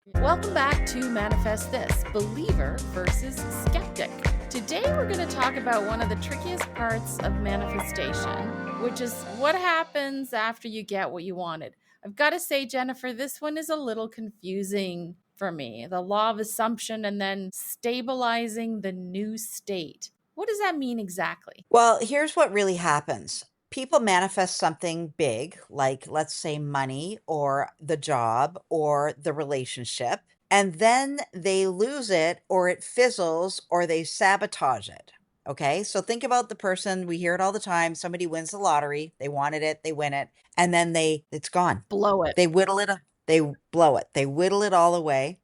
Welcome back to Manifest This, Believer versus Skeptic. Today we're going to talk about one of the trickiest parts of manifestation, which is what happens after you get what you wanted. I've got to say, Jennifer, this one is a little confusing for me. The law of assumption and then stabilizing the new state. What does that mean exactly? Well, here's what really happens. People manifest something big, like let's say money or the job or the relationship, and then they lose it or it fizzles or they sabotage it. Okay. So think about the person, we hear it all the time. Somebody wins the lottery, they wanted it, they win it, and then it's gone. Blow it. They whittle it, they blow it, they whittle it all away.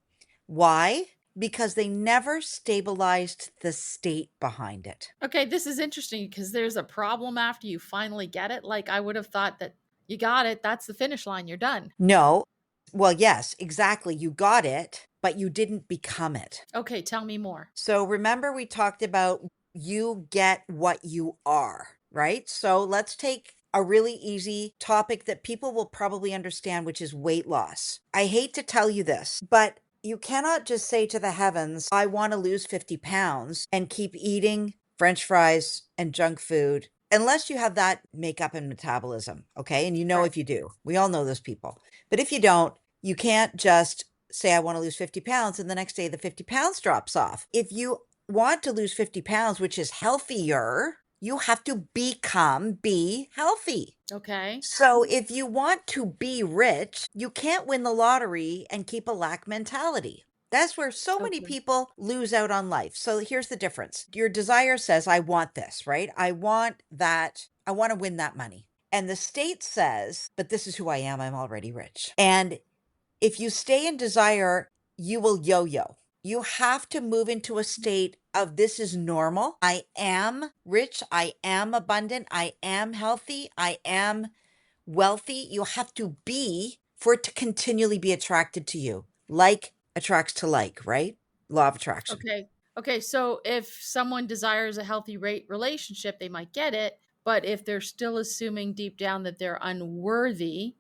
Why? Because they never stabilized the state behind it. Okay, this is interesting because there's a problem after you finally get it. Like, I would have thought that you got it, that's the finish line, you're done. No. Well, yes, exactly. You got it, but you didn't become it. Okay, tell me more. So remember, we talked about you get what you are, right? So let's take a really easy topic that people will probably understand, which is weight loss. I hate to tell you this, but you cannot just say to the heavens, I want to lose 50 pounds and keep eating French fries and junk food unless you have that makeup and metabolism. Okay. And Right. if you do, we all know those people. But if you don't, you can't just say, I want to lose 50 pounds, and the next day the 50 pounds drops off. If you want to lose 50 pounds, which is healthier, you have to be healthy. Okay. So if you want to be rich, you can't win the lottery and keep a lack mentality. That's where so many Okay. people lose out on life. So here's the difference. Your desire says, I want this, right? I want that. I want to win that money. And the state says, but this is who I am. I'm already rich. And if you stay in desire, you will yo-yo. You have to move into a state of this is normal. I am rich. I am abundant. I am healthy. I am wealthy. You have to be for it to continually be attracted to you. Like attracts to like, right? Law of attraction. Okay. Okay, so if someone desires a healthy relationship, they might get it, but if they're still assuming deep down that they're unworthy,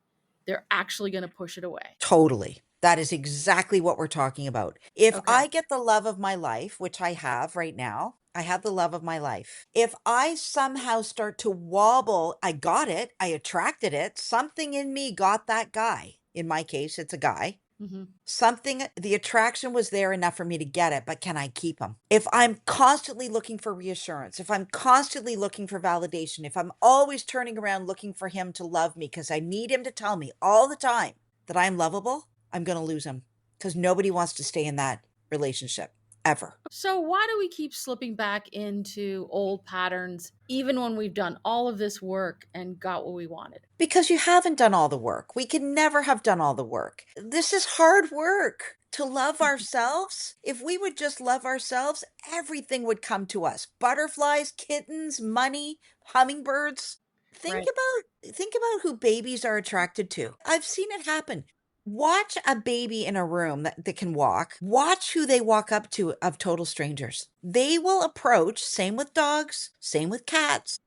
they're actually going to push it away. Totally. That is exactly what we're talking about. If Okay. I get the love of my life, which I have right now, I have the love of my life. If I somehow start to wobble, I got it, I attracted it, something in me got that guy. In my case, it's a guy. Mm-hmm. Something, the attraction was there enough for me to get it, but can I keep him? If I'm constantly looking for reassurance, if I'm constantly looking for validation, if I'm always turning around looking for him to love me because I need him to tell me all the time that I'm lovable, I'm going to lose him because nobody wants to stay in that relationship ever. So why do we keep slipping back into old patterns even when we've done all of this work and got what we wanted? Because you haven't done all the work. We can never have done all the work. This is hard work to love ourselves. If we would just love ourselves, everything would come to us. Butterflies, kittens, money, hummingbirds. Think Right. about who babies are attracted to. I've seen it happen. Watch a baby in a room that can walk. Watch who they walk up to of total strangers. They will approach, same with dogs, same with cats.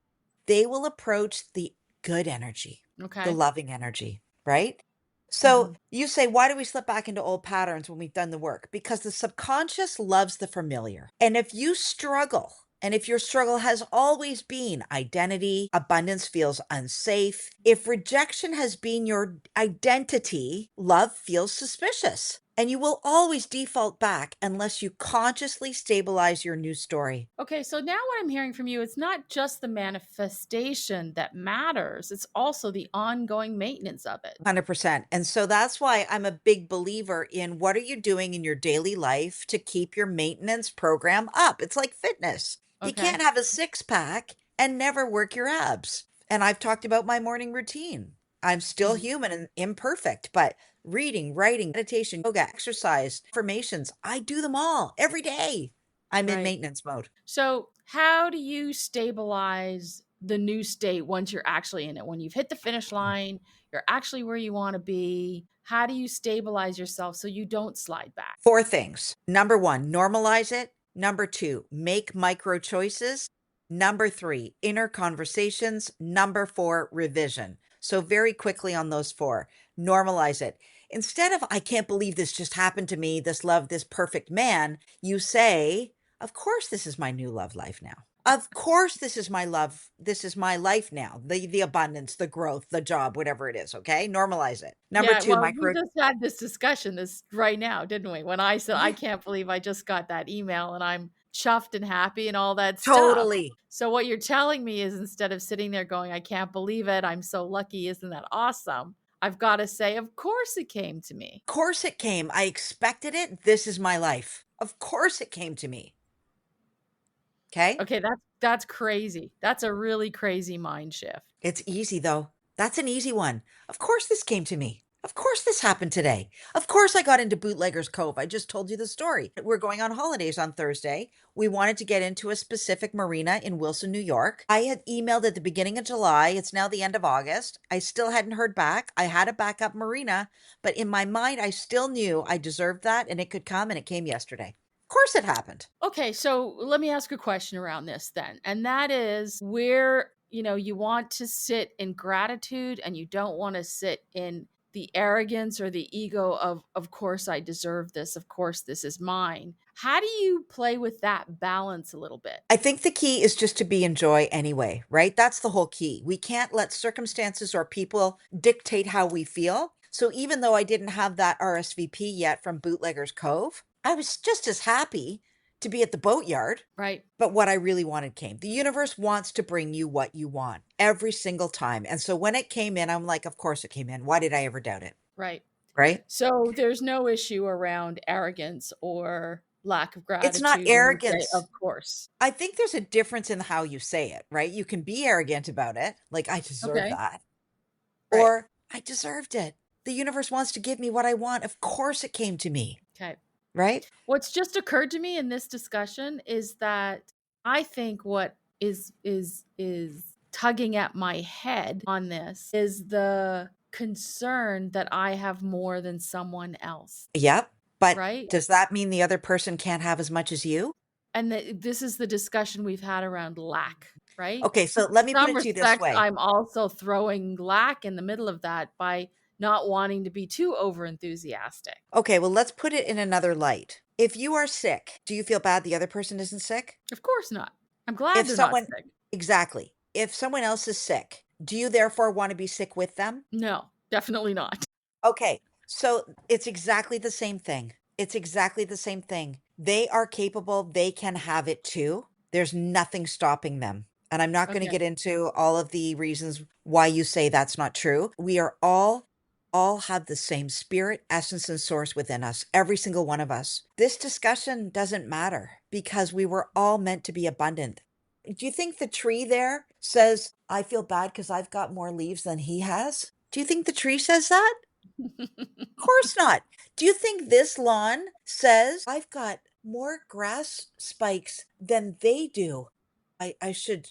They will approach the good energy, the Okay. loving energy, right? So Mm-hmm. you say, why do we slip back into old patterns when we've done the work? Because the subconscious loves the familiar. And if you struggle, and if your struggle has always been identity, abundance feels unsafe. If rejection has been your identity, love feels suspicious. And you will always default back unless you consciously stabilize your new story. Okay, so now what I'm hearing from you, it's not just the manifestation that matters, it's also the ongoing maintenance of it. 100%. And so that's why I'm a big believer in what are you doing in your daily life to keep your maintenance program up? It's like fitness. You Okay. can't have a six pack and never work your abs. And I've talked about my morning routine. I'm still Mhm. human and imperfect, but reading, writing, meditation, yoga, exercise, affirmations, I do them all every day. I'm in Right. maintenance mode. So, how do you stabilize the new state once you're actually in it? When you've hit the finish line, you're actually where you want to be. How do you stabilize yourself so you don't slide back? Four things. Number one, normalize it. Number two, make micro choices. Number three, inner conversations. Number four, revision. So, very quickly on those four, normalize it. Instead of, I can't believe this just happened to me, this love, this perfect man, you say, of course, this is my new love life now. Of course, this is my love. This is my life now. The abundance, the growth, the job, whatever it is. Okay. Normalize it. Number Yeah, two, well, we micro. just had this discussion this right now, didn't we? When I said, "I Yeah, can't believe I just got that email and I'm chuffed and happy and all that stuff." totally. So what you're telling me is instead of sitting there going, "I can't believe it. I'm so lucky. Isn't that awesome?" I've got to say, "Of course it came to me." Of course it came. I expected it. This is my life. Of course it came to me. Okay. Okay, that's crazy. That's a really crazy mind shift. It's easy though. That's an easy one. Of course this came to me. Of course this happened today. Of course I got into Bootleggers Cove. I just told you the story. We're going on holidays on Thursday. We wanted to get into a specific marina in Wilson, New York. I had emailed at the beginning of July. It's now the end of August. I still hadn't heard back. I had a backup marina, but in my mind, I still knew I deserved that and it could come, and it came yesterday. Of course it happened. Okay, so let me ask a question around this then. And that is where, you want to sit in gratitude and you don't want to sit in the arrogance or the ego of course I deserve this. Of course this is mine. How do you play with that balance a little bit? I think the key is just to be in joy anyway, right? That's the whole key. We can't let circumstances or people dictate how we feel. So even though I didn't have that RSVP yet from Bootleggers Cove, I was just as happy to be at the boatyard. Right. But what I really wanted came. The universe wants to bring you what you want every single time. And so when it came in, I'm like, of course it came in. Why did I ever doubt it? Right. Right? So there's no issue around arrogance or lack of It's not gratitude when you say, arrogance. of course. I think there's a difference in how you say it, right? You can be arrogant about it, like, I deserve Okay. that. Right. Or I deserved it. The universe wants to give me what I want. Of course it came to me, Okay. right? What's just occurred to me in this discussion is that I think what is tugging at my head on this is the concern that I have more than someone else, Yep. But right? does that mean the other person can't have as much as you? And this is the discussion we've had around lack, right? Okay, so In let me put some it to you this respects, way. I'm also throwing lack in the middle of that by not wanting to be too over enthusiastic. Okay, well, let's put it in another light. If you are sick, do you feel bad the other person isn't sick? Of course not. I'm glad If they're not someone, sick. exactly. If someone else is sick, do you therefore want to be sick with them? No, definitely not. Okay, so it's exactly the same thing. It's exactly the same thing. They are capable, they can have it too. There's nothing stopping them. And I'm not going to Okay. get into all of the reasons why you say that's not true. We are all have the same spirit, essence, and source within us, every single one of us. This discussion doesn't matter because we were all meant to be abundant. Do you think the tree there says, I feel bad because I've got more leaves than he has? Do you think the tree says that? Of course not. Do you think this lawn says, I've got more grass spikes than they do? I should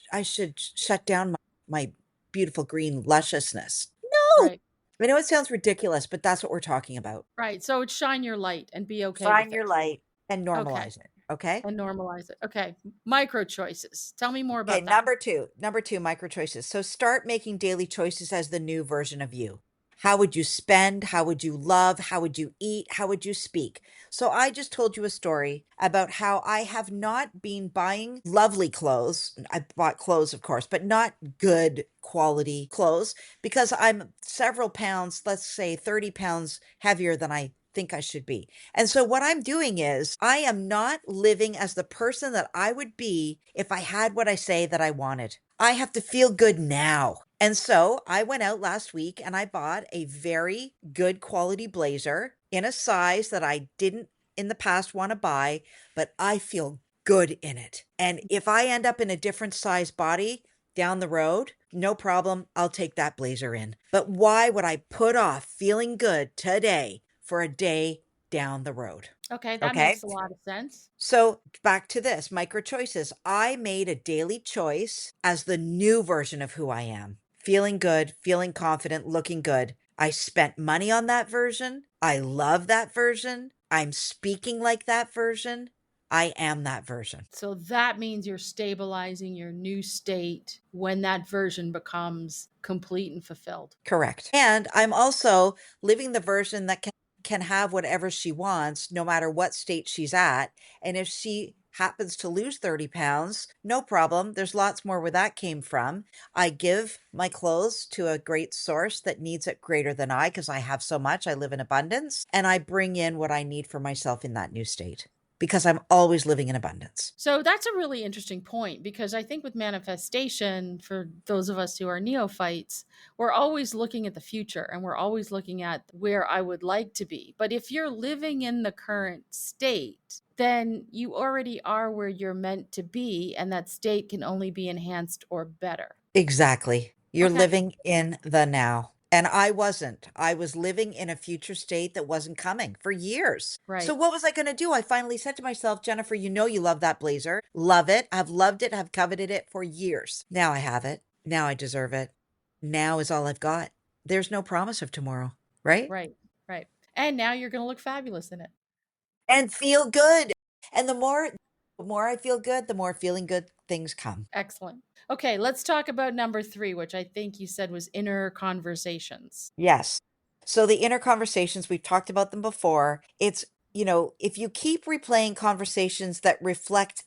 shut down my beautiful green lusciousness. No. Right. I know it sounds ridiculous, but that's what we're talking about. Right. So it's shine your light and be okay Shine with your it. light and Okay. normalize it. Okay. And normalize it. Okay. Micro choices. Tell me more Okay. about that. Number two, micro choices. So start making daily choices as the new version of you. How would you spend? How would you love? How would you eat? How would you speak? So I just told you a story about how I have not been buying lovely clothes. I bought clothes, of course, but not good quality clothes because I'm several pounds, let's say 30 pounds heavier than I think I should be. And so what I'm doing is I am not living as the person that I would be if I had what I say that I wanted. I have to feel good now. And so I went out last week and I bought a very good quality blazer in a size that I didn't in the past want to buy, but I feel good in it. And if I end up in a different size body down the road, no problem. I'll take that blazer in. But why would I put off feeling good today for a day down the road? Okay. That Okay. makes a lot of sense. So back to this micro choices. I made a daily choice as the new version of who I am, feeling good, feeling confident, looking good. I spent money on that version. I love that version. I'm speaking like that version. I am that version. So that means you're stabilizing your new state when that version becomes complete and fulfilled. Correct. And I'm also living the version that can have whatever she wants, no matter what state she's at. And if she happens to lose 30 pounds, no problem. There's lots more where that came from. I give my clothes to a great source that needs it greater than I, because I have so much. I live in abundance, and I bring in what I need for myself in that new state, because I'm always living in abundance. So that's a really interesting point, because I think with manifestation, for those of us who are neophytes, we're always looking at the future and we're always looking at where I would like to be. But if you're living in the current state, then you already are where you're meant to be, and that state can only be enhanced or better. Exactly. You're Okay. living in the now. And I wasn't. I was living in a future state that wasn't coming for years. So Right. what was I going to do? I finally said to myself, Jennifer, you know you love that blazer. Love it. I've loved it. I've coveted it for years. Now I have it. Now I deserve it. Now is all I've got. There's no promise of tomorrow, right? Right. Right. And now you're going to look fabulous in it. And feel good. And the more I feel good, the more feeling good things come. Excellent. Okay, let's talk about number 3, which I think you said was inner conversations. Yes. So the inner conversations, we've talked about them before. It's, if you keep replaying conversations that reflect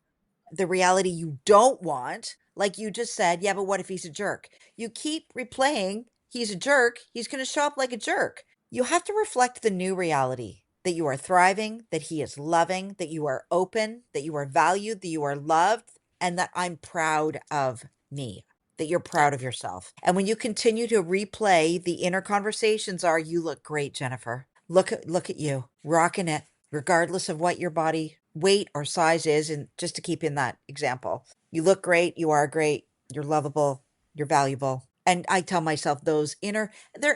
the reality you don't want, like you just said, yeah, but what if he's a jerk? You keep replaying, he's a jerk, he's going to show up like a jerk. You have to reflect the new reality, that you are thriving, that he is loving, that you are open, that you are valued, that you are loved, and that I'm proud of me, that you're Yeah. proud of yourself. And when you continue to replay, the inner conversations are, you look great, Jennifer. Look at you rocking it, regardless of what your body weight or size is. And just to keep in that example, you look great, you are great, you're lovable, you're valuable. And I tell myself they're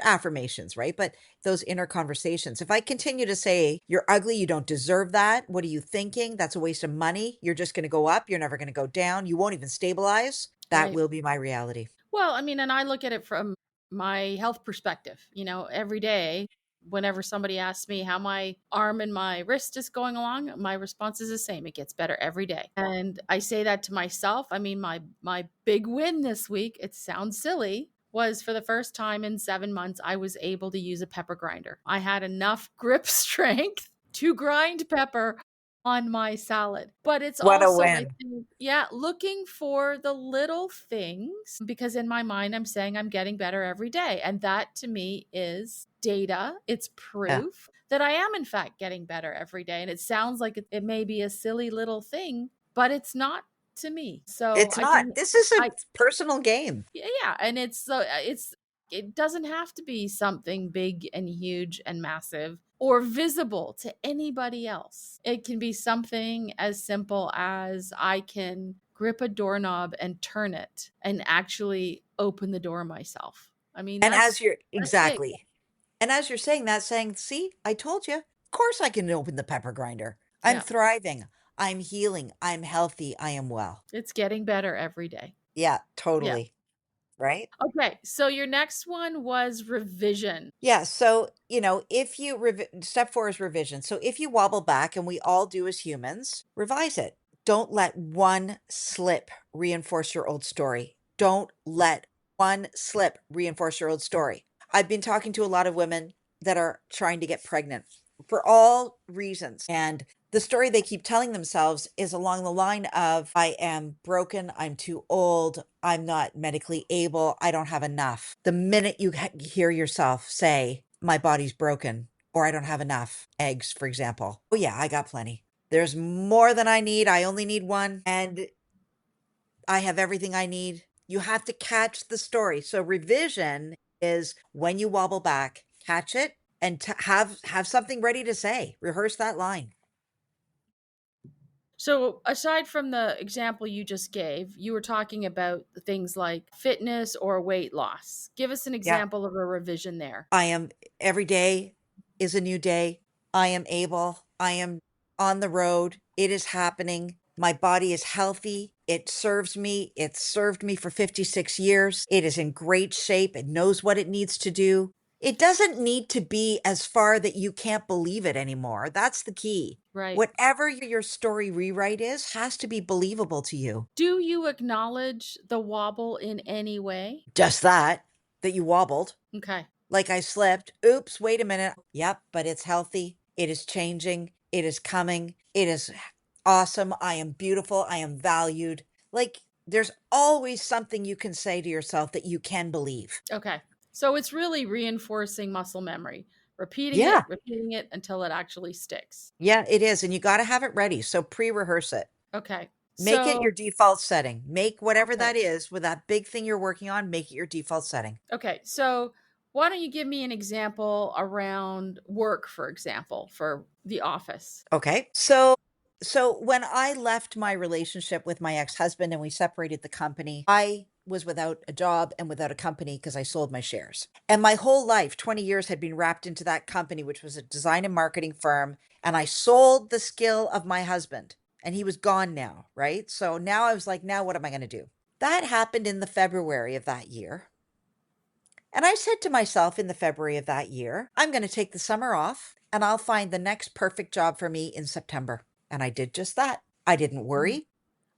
affirmations, right? But those inner conversations, if I continue to say, you're ugly, you don't deserve that, what are you thinking? That's a waste of money. You're just going to go up. You're never going to go down. You won't even stabilize. That Right. will be my reality. Well, I mean, and I look at it from my health perspective. Every day, whenever somebody asks me how my arm and my wrist is going along, my response is the same. It gets better every day. And I say that to myself. I mean, my big win this week, it sounds silly, was for the first time in 7 months, I was able to use a pepper grinder. I had enough grip strength to grind pepper on my salad. But it's What a also, I win. think, yeah, looking for the little things, because in my mind, I'm saying I'm getting better every day. And that to me is data. It's Yeah. proof that I am, in fact, getting better every day. And it sounds like it may be a silly little thing, but it's not to me. So It's I not. can, This is a I, personal game. yeah, and it doesn't have to be something big and huge and massive or visible to anybody else. It can be something as simple as I can grip a doorknob and turn it and actually open the door myself. I mean, And that's as you're that's big. exactly. And as you're saying that, saying, see, I told you, of course I can open the pepper grinder. I'm Yeah, thriving. I'm healing. I'm healthy. I am well. it's getting better every day. Yeah, Yeah. totally. Right? Okay, so your next one was revision. Yeah. So, if you step 4 is revision. So if you wobble back, and we all do as humans, revise it. Don't let one slip reinforce your old story. Don't let one slip reinforce your old story. I've been talking to a lot of women that are trying to get pregnant for all reasons. And the story they keep telling themselves is along the line of, I am broken, I'm too old, I'm not medically able, I don't have enough. The minute you hear yourself say, my body's broken, or I don't have enough eggs, for example, oh, yeah, I got plenty. There's more than I need. I only need one, and I have everything I need. You have to catch the story. So revision is when you wobble back, catch it, and have something ready to say. Rehearse that line. So, aside from the example you just gave, you were talking about things like fitness or weight loss. Give us an Yeah. example of a revision there. I am every day is a new day. I am able. I am on the road. It is happening. My body is healthy. It serves me. It's served me for 56 years. It is in great shape. It knows what it needs to do. It doesn't need to be as far that you can't believe it anymore. That's the key. Right. Whatever your story rewrite is has to be believable to you. Do you acknowledge the wobble in any way? Just that you wobbled. Okay. Like I slipped. Oops, wait a minute. Yep, but it's healthy. It is changing. It is coming. It is awesome. I am beautiful. I am valued. Like there's always something you can say to yourself that you can believe. Okay. So it's really reinforcing muscle memory, Yeah. repeating it until it actually sticks. Yeah, it is. And you got to have it ready. So pre rehearse it. Okay. Make it So, your default setting. Make whatever okay. that is with that big thing you're working on, make it your default setting. Okay. So, why don't you give me an example around work, for example, for the office? Okay. So when I left my relationship with my ex-husband and we separated the company, I was without a job and without a company because I sold my shares. And my whole life, 20 years had been wrapped into that company, which was a design and marketing firm, and I sold the skill of my husband and he was gone now, right? So now I was like, now what am I going to do? That happened in the February of that year. And I said to myself in the February of that year, I'm going to take the summer off and I'll find the next perfect job for me in September. And I did just that. I didn't Mhm. worry.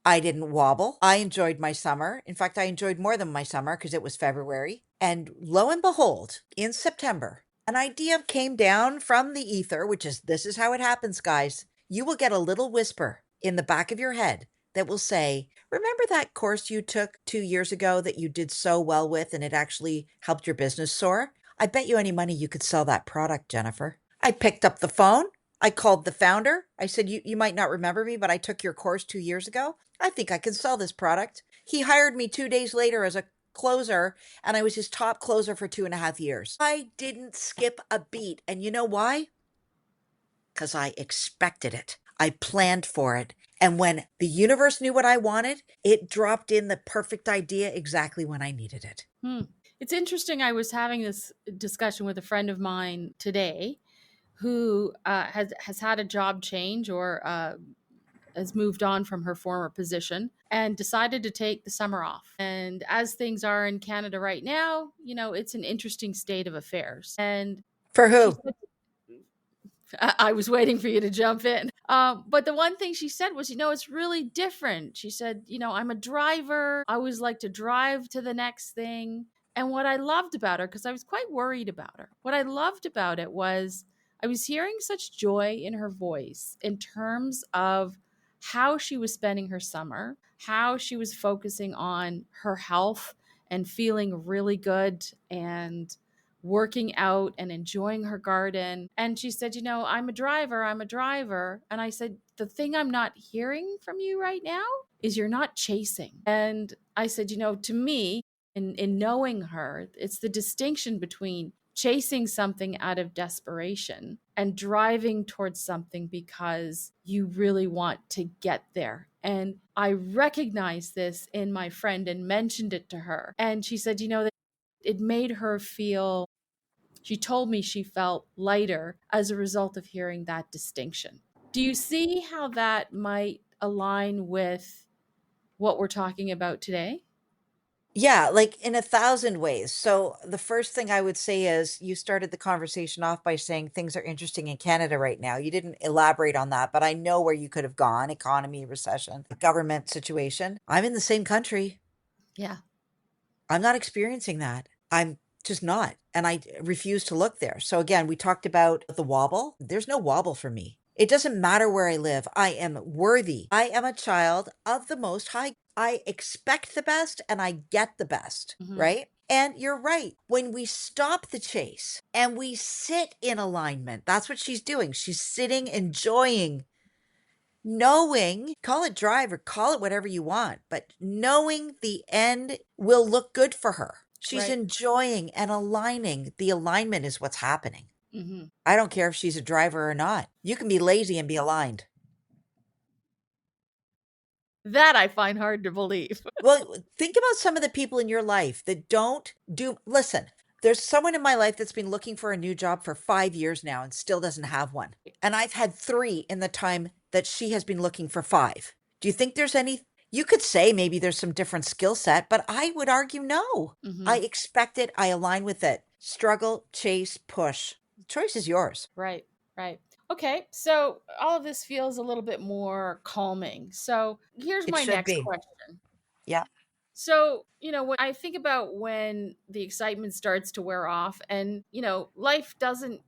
I didn't wobble. I enjoyed my summer. In fact, I enjoyed more than my summer because it was February. And lo and behold, in September, an idea came down from the ether, which is this is how it happens, guys. You will get a little whisper in the back of your head that will say, remember that course you took 2 years ago that you did so well with and it actually helped your business soar? I bet you any money you could sell that product, Jennifer. I picked up the phone. I called the founder. I said, you might not remember me, but I took your course 2 years ago. I think I can sell this product. He hired me 2 days later as a closer, and I was his top closer for 2.5 years. I didn't skip a beat. And you know why? Because I expected it. I planned for it. And when the universe knew what I wanted, it dropped in the perfect idea exactly when I needed it. Hmm. It's interesting. I was having this discussion with a friend of mine today who has had a job change or has moved on from her former position and decided to take the summer off. And as things are in Canada right now, it's an interesting state of affairs. And For she who? said, I was waiting for you to jump in. But the one thing she said was, it's really different. She said, I'm a driver. I always like to drive to the next thing. And what I loved about her, because I was quite worried about her, what I loved about it was I was hearing such joy in her voice in terms of how she was spending her summer, how she was focusing on her health and feeling really good and working out and enjoying her garden. And she said, I'm a driver. I'm a driver. And I said, the thing I'm not hearing from you right now is you're not chasing. And I said, to me, in knowing her, it's the distinction between chasing something out of desperation and driving towards something because you really want to get there. And I recognized this in my friend and mentioned it to her. And she said, that it made her feel, she told me she felt lighter as a result of hearing that distinction. Do you see how that might align with what we're talking about today? Yeah, like in 1,000 ways. So the first thing I would say is you started the conversation off by saying things are interesting in Canada right now. You didn't elaborate on that, but I know where you could have gone: economy, recession, government situation. I'm in the same country. Yeah. I'm not experiencing that. I'm just not. And I refuse to look there. So again, we talked about the wobble. There's no wobble for me. It doesn't matter where I live. I am worthy. I am a child of the Most High. I expect the best and I get the best, Hmm. right? And you're right. When we stop the chase and we sit in alignment, that's what she's doing. She's sitting, enjoying, knowing, call it drive or call it whatever you want, but knowing the end will look good for her. She's Right. enjoying and aligning. The alignment is what's happening. Hmm. I don't care if she's a driver or not. You can be lazy and be aligned. That I find hard to believe. Well, think about some of the people in your life that don't do. Listen, there's someone in my life that's been looking for a new job for 5 years now and still doesn't have one. And I've had three in the time that she has been looking for five. Do you think there's any? You could say maybe there's some different skill set, but I would argue no. I Hmm. expect it. I align with it. struggle, chase, push. The choice is yours. Right, right. Okay, so all of this feels a little bit more calming. So here's It my should next be. question. Yeah. So, when I think about when the excitement starts to wear off and, life doesn't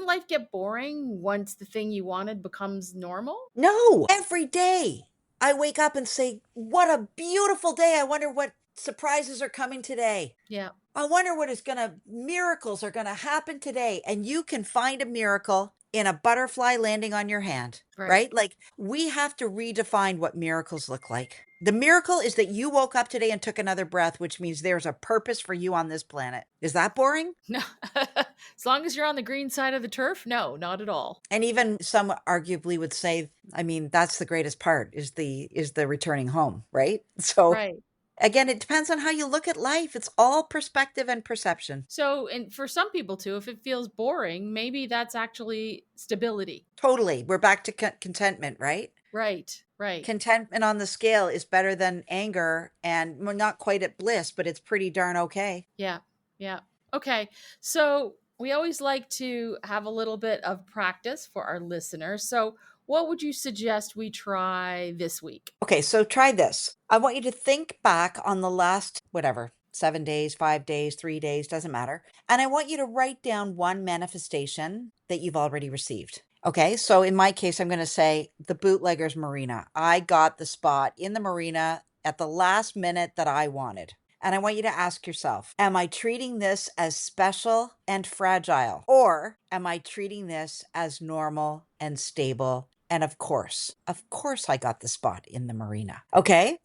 life get boring once the thing you wanted becomes normal? No, every day I wake up and say, what a beautiful day. I wonder what surprises are coming today. Yeah, I wonder what is gonna miracles are gonna happen today. And you can find a miracle in a butterfly landing on your hand, right. right? Like we have to redefine what miracles look like. The miracle is that you woke up today and took another breath, which means there's a purpose for you on this planet. Is that boring? No. As long as you're on the green side of the turf, no, not at all. And even some arguably would say, I mean, that's the greatest part is the returning home, right? So Right. again, it depends on how you look at life. It's all perspective and perception. So, and for some people too, if it feels boring, maybe that's actually stability. Totally. We're back to contentment, right? Right, right. Contentment on the scale is better than anger, and we're not quite at bliss, but it's pretty darn okay. Yeah, yeah. Okay, so we always like to have a little bit of practice for our listeners. So, what would you suggest we try this week? Okay, so try this. I want you to think back on the last, whatever, 7 days, 5 days, 3 days, doesn't matter. And I want you to write down one manifestation that you've already received. Okay, so in my case, I'm going to say the Bootleggers Marina. I got the spot in the marina at the last minute that I wanted. And I want you to ask yourself, am I treating this as special and fragile? Or am I treating this as normal and stable? And of course, I got the spot in the marina. Okay.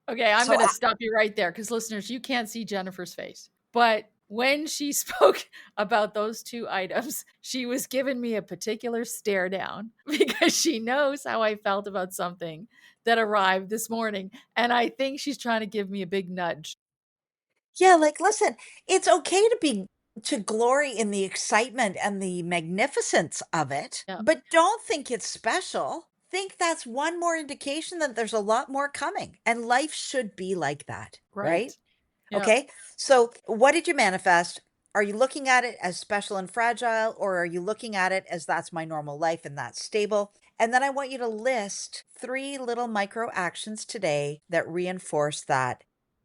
Okay, I'm So going to stop you right there because listeners, you can't see Jennifer's face. But when she spoke about those two items, she was giving me a particular stare down because she knows how I felt about something that arrived this morning. And I think she's trying to give me a big nudge. yeah, like, listen, it's okay to glory in the excitement and the magnificence of it, Yeah, but don't think it's special. Think that's one more indication that there's a lot more coming, and life should be like that, right? right. Yeah. Okay. So, what did you manifest? Are you looking at it as special and fragile, or are you looking at it as that's my normal life and that's stable? And then I want you to list 3 little micro actions today that reinforce that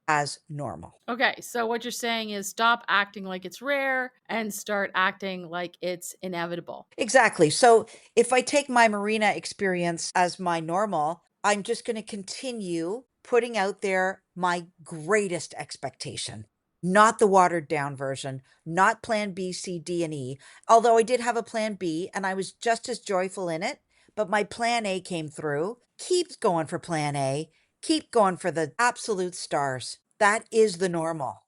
as normal. Okay, so what you're saying is stop acting like it's rare and start acting like it's inevitable. Exactly. So, if I take my marina experience as my normal, I'm just going to continue putting out there my greatest expectation, not the watered down version, not plan B, C, D, and E. Although I did have a plan B and I was just as joyful in it, but my plan A came through. Keep going for plan A, keep going for the absolute stars. That is the normal.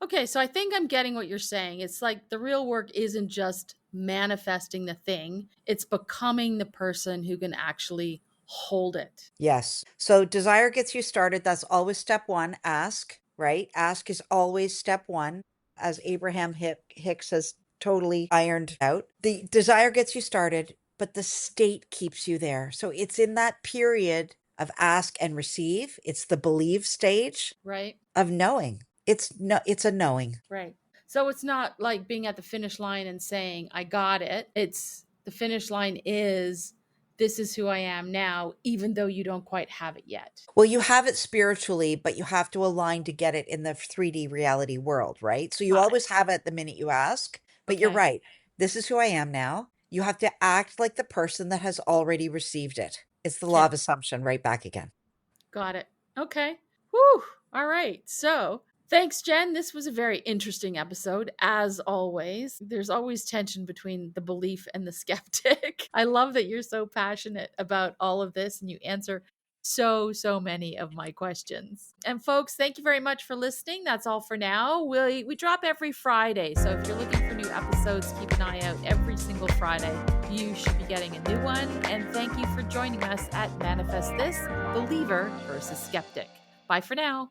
Okay, so I think I'm getting what you're saying. It's like the real work isn't just manifesting the thing, it's becoming the person who can actually hold it. Yes. So desire gets you started. That's always step one. Ask, right? Ask is always step one, as Abraham Hicks has totally ironed out. The desire gets you started, but the state keeps you there. So it's in that period of ask and receive. It's the believe stage Right? of knowing. It's a knowing. Right. So it's not like being at the finish line and saying, I got it. It's the finish line is this is who I am now, even though you don't quite have it yet. Well, you have it spiritually, but you have to align to get it in the 3D reality world, right? So you Got it. always have it the minute you ask, but you're Okay. right. This is who I am now. You have to act like the person that has already received it. It's the law Okay. of assumption right back again. Got it. Okay. Whew. All right. So thanks, Jen. This was a very interesting episode, as always. There's always tension between the belief and the skeptic. I love that you're so passionate about all of this and you answer so many of my questions. And folks, thank you very much for listening. That's all for now. We drop every Friday. So if you're looking for new episodes, keep an eye out every single Friday. You should be getting a new one. And thank you for joining us at Manifest This, Believer versus Skeptic. Bye for now.